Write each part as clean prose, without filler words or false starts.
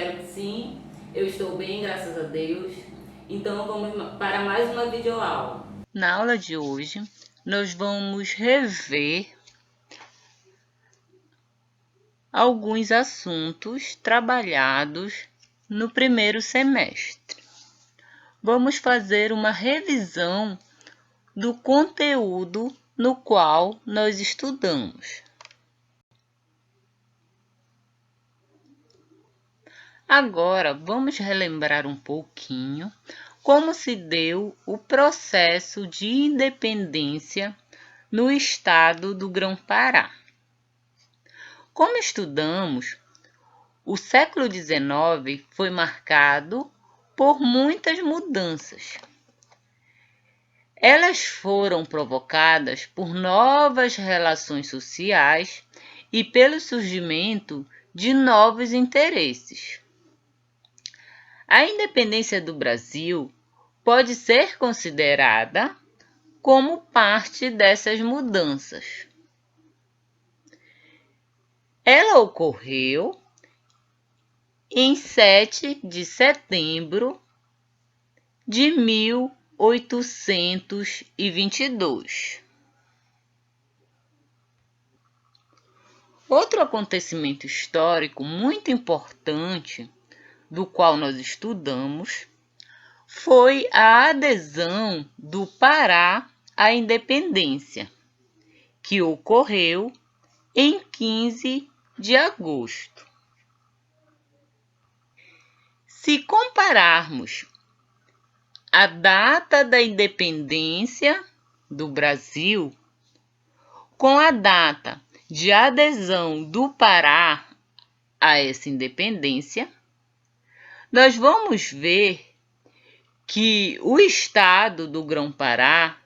espero que sim. Eu estou bem, graças a Deus. Então vamos para mais uma videoaula. Na aula de hoje, nós vamos rever alguns assuntos trabalhados no primeiro semestre. Vamos fazer uma revisão do conteúdo no qual nós estudamos. Agora, vamos relembrar um pouquinho como se deu o processo de independência no estado do Grão-Pará. Como estudamos, o século XIX foi marcado por muitas mudanças. Elas foram provocadas por novas relações sociais e pelo surgimento de novos interesses. A independência do Brasil pode ser considerada como parte dessas mudanças. Ela ocorreu em 7 de setembro de 1822. Outro acontecimento histórico muito importante do qual nós estudamos foi a adesão do Pará à independência, que ocorreu em 15 de agosto. Se compararmos a data da independência do Brasil com a data de adesão do Pará a essa independência, nós vamos ver que o estado do Grão-Pará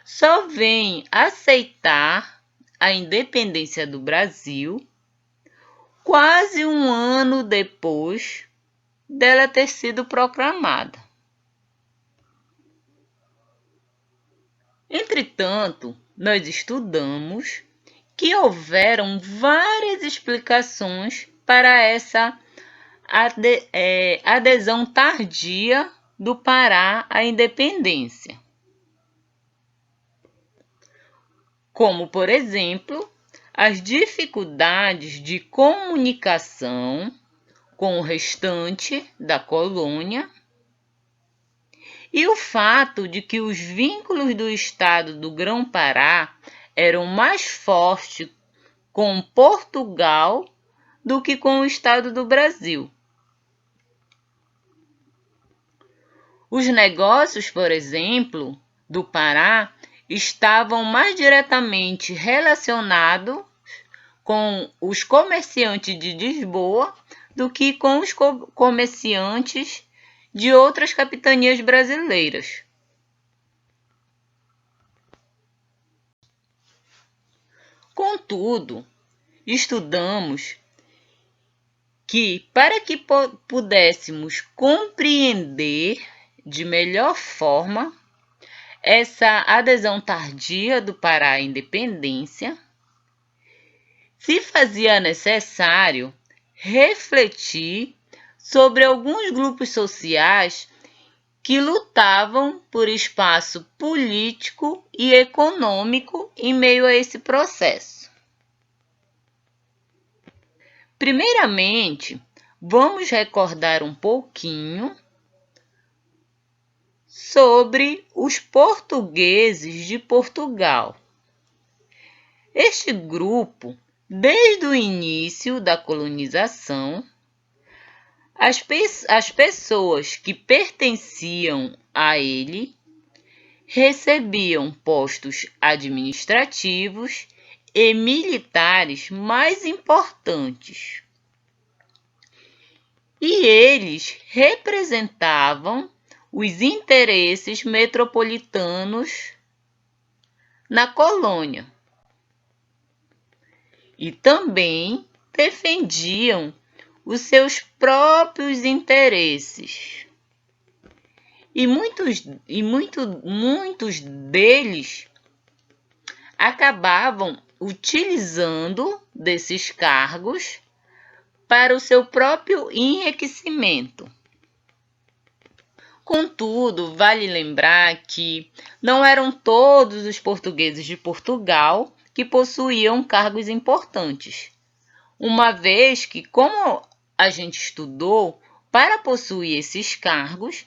só vem aceitar a independência do Brasil quase um ano depois dela ter sido proclamada. Entretanto, nós estudamos que houveram várias explicações para essa adesão tardia do Pará à independência. Como, por exemplo, as dificuldades de comunicação com o restante da colônia e o fato de que os vínculos do estado do Grão-Pará eram mais fortes com Portugal do que com o estado do Brasil. Os negócios, por exemplo, do Pará estavam mais diretamente relacionados com os comerciantes de Lisboa do que com os comerciantes de outras capitanias brasileiras. Contudo, estudamos que para que pudéssemos compreender de melhor forma essa adesão tardia do Pará à independência, se fazia necessário refletir sobre alguns grupos sociais que lutavam por espaço político e econômico em meio a esse processo. Primeiramente, vamos recordar um pouquinho sobre os portugueses de Portugal. Este grupo, desde o início da colonização, as pessoas que pertenciam a ele recebiam postos administrativos e militares mais importantes. E eles representavam os interesses metropolitanos na colônia. E também defendiam os seus próprios interesses. E muitos deles acabavam utilizando desses cargos para o seu próprio enriquecimento. Contudo, vale lembrar que não eram todos os portugueses de Portugal que possuíam cargos importantes, uma vez que, como a gente estudou, para possuir esses cargos,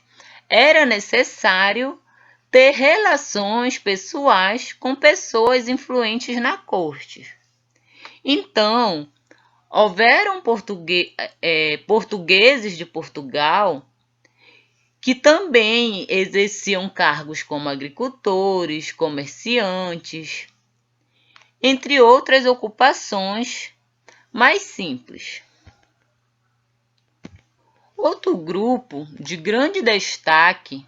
era necessário ter relações pessoais com pessoas influentes na corte. Então, houveram portugueses de Portugal que também exerciam cargos como agricultores, comerciantes, entre outras ocupações mais simples. Outro grupo de grande destaque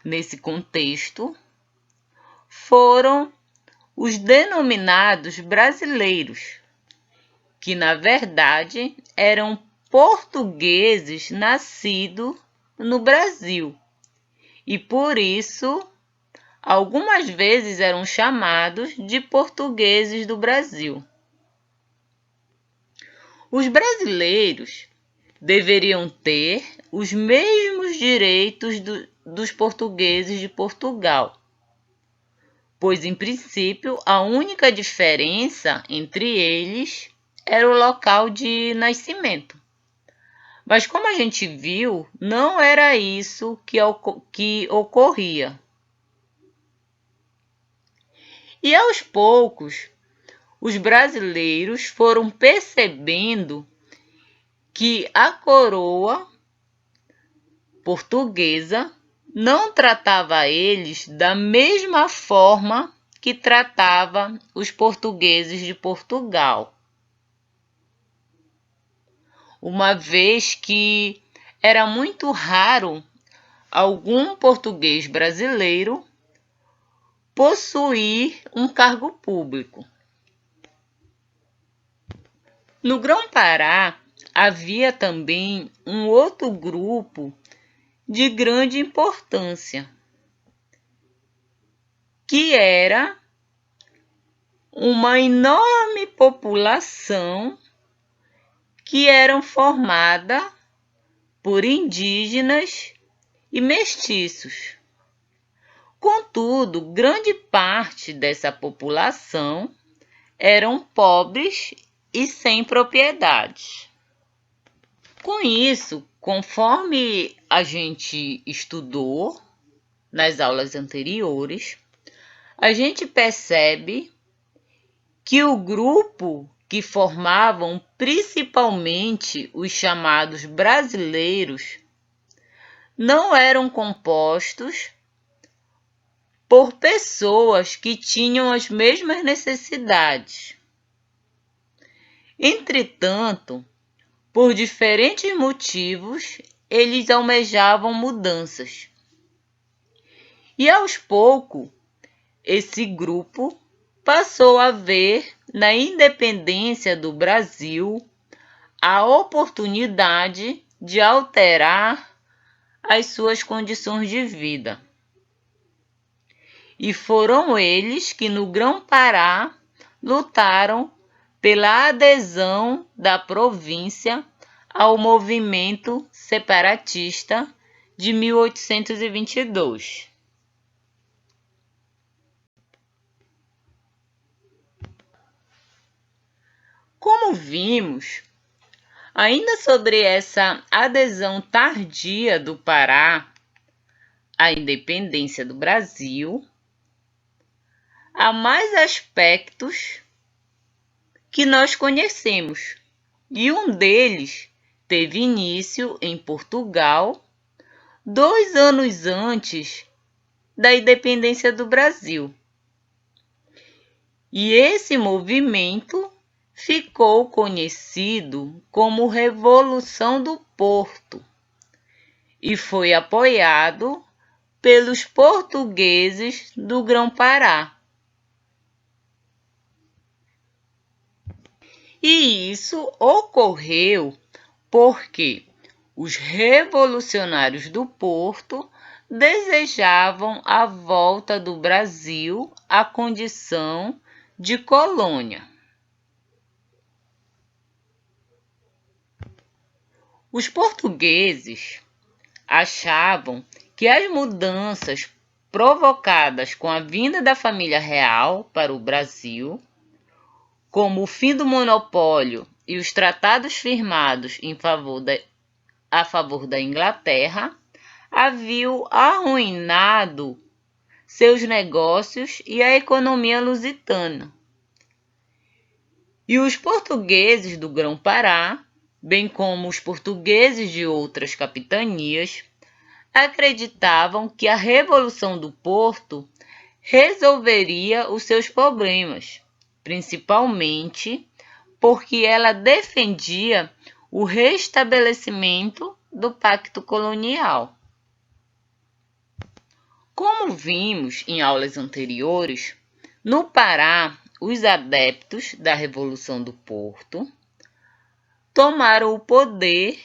nesse contexto foram os denominados brasileiros, que na verdade eram portugueses nascidos no Brasil e por isso algumas vezes eram chamados de portugueses do Brasil. Os brasileiros deveriam ter os mesmos direitos dos portugueses de Portugal, pois, em princípio, a única diferença entre eles era o local de nascimento. Mas, como a gente viu, não era isso que ocorria. E, aos poucos, os brasileiros foram percebendo que a coroa portuguesa não tratava eles da mesma forma que tratava os portugueses de Portugal, uma vez que era muito raro algum português brasileiro possuir um cargo público. No Grão-Pará, havia também um outro grupo de grande importância, que era uma enorme população que era formada por indígenas e mestiços. Contudo, grande parte dessa população eram pobres e sem propriedades. Com isso, conforme a gente estudou nas aulas anteriores, a gente percebe que o grupo que formavam principalmente os chamados brasileiros não eram compostos por pessoas que tinham as mesmas necessidades. Entretanto, por diferentes motivos, eles almejavam mudanças. E aos poucos, esse grupo passou a ver na independência do Brasil a oportunidade de alterar as suas condições de vida. E foram eles que no Grão-Pará lutaram pela adesão da província ao movimento separatista de 1822. Como vimos, ainda sobre essa adesão tardia do Pará à independência do Brasil, há mais aspectos que nós conhecemos, e um deles teve início em Portugal 2 anos antes da independência do Brasil. E esse movimento ficou conhecido como Revolução do Porto e foi apoiado pelos portugueses do Grão-Pará. E isso ocorreu porque os revolucionários do Porto desejavam a volta do Brasil à condição de colônia. Os portugueses achavam que as mudanças provocadas com a vinda da família real para o Brasil, como o fim do monopólio e os tratados firmados a favor da Inglaterra, haviam arruinado seus negócios e a economia lusitana. E os portugueses do Grão-Pará, bem como os portugueses de outras capitanias, acreditavam que a Revolução do Porto resolveria os seus problemas, principalmente porque ela defendia o restabelecimento do pacto colonial. Como vimos em aulas anteriores, no Pará, os adeptos da Revolução do Porto tomaram o poder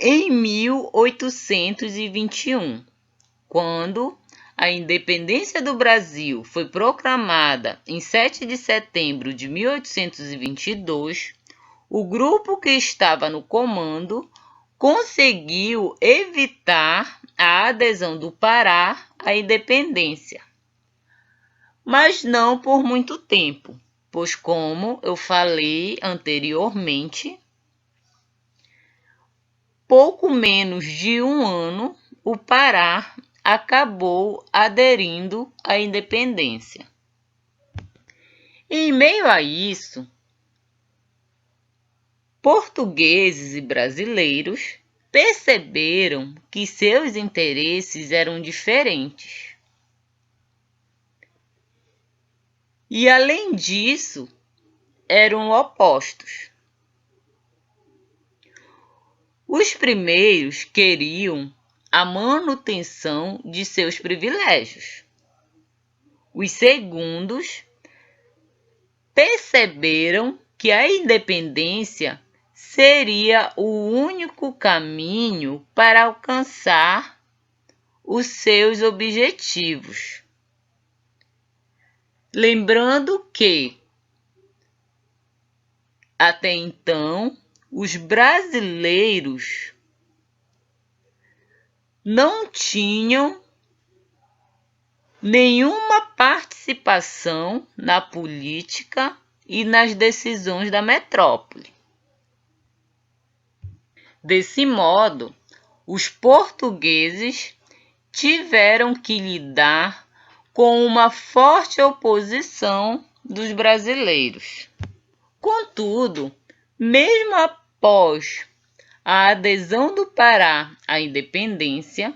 em 1821, quando a independência do Brasil foi proclamada em 7 de setembro de 1822, o grupo que estava no comando conseguiu evitar a adesão do Pará à independência. Mas não por muito tempo, pois, como eu falei anteriormente, pouco menos de um ano, o Pará acabou aderindo à independência. Em meio a isso, portugueses e brasileiros perceberam que seus interesses eram diferentes. E, além disso, eram opostos. Os primeiros queriam a manutenção de seus privilégios. Os segundos perceberam que a independência seria o único caminho para alcançar os seus objetivos. Lembrando que, até então, os brasileiros não tinham nenhuma participação na política e nas decisões da metrópole. Desse modo, os portugueses tiveram que lidar com uma forte oposição dos brasileiros. Contudo, mesmo após a adesão do Pará à independência,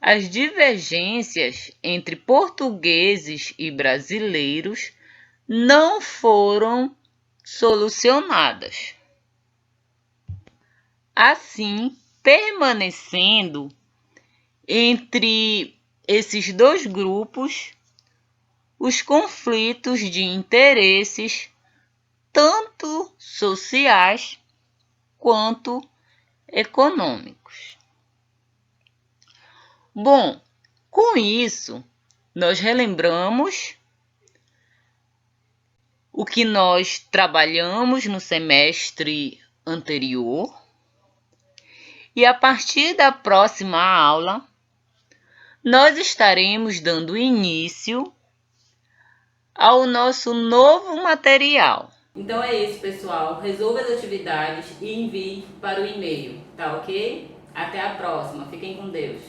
as divergências entre portugueses e brasileiros não foram solucionadas. Assim, permanecendo entre esses dois grupos os conflitos de interesses, tanto sociais quanto econômicos. Bom, com isso, nós relembramos o que nós trabalhamos no semestre anterior e, a partir da próxima aula, nós estaremos dando início ao nosso novo material. Então é isso, pessoal. Resolva as atividades e envie para o e-mail, tá ok? Até a próxima. Fiquem com Deus.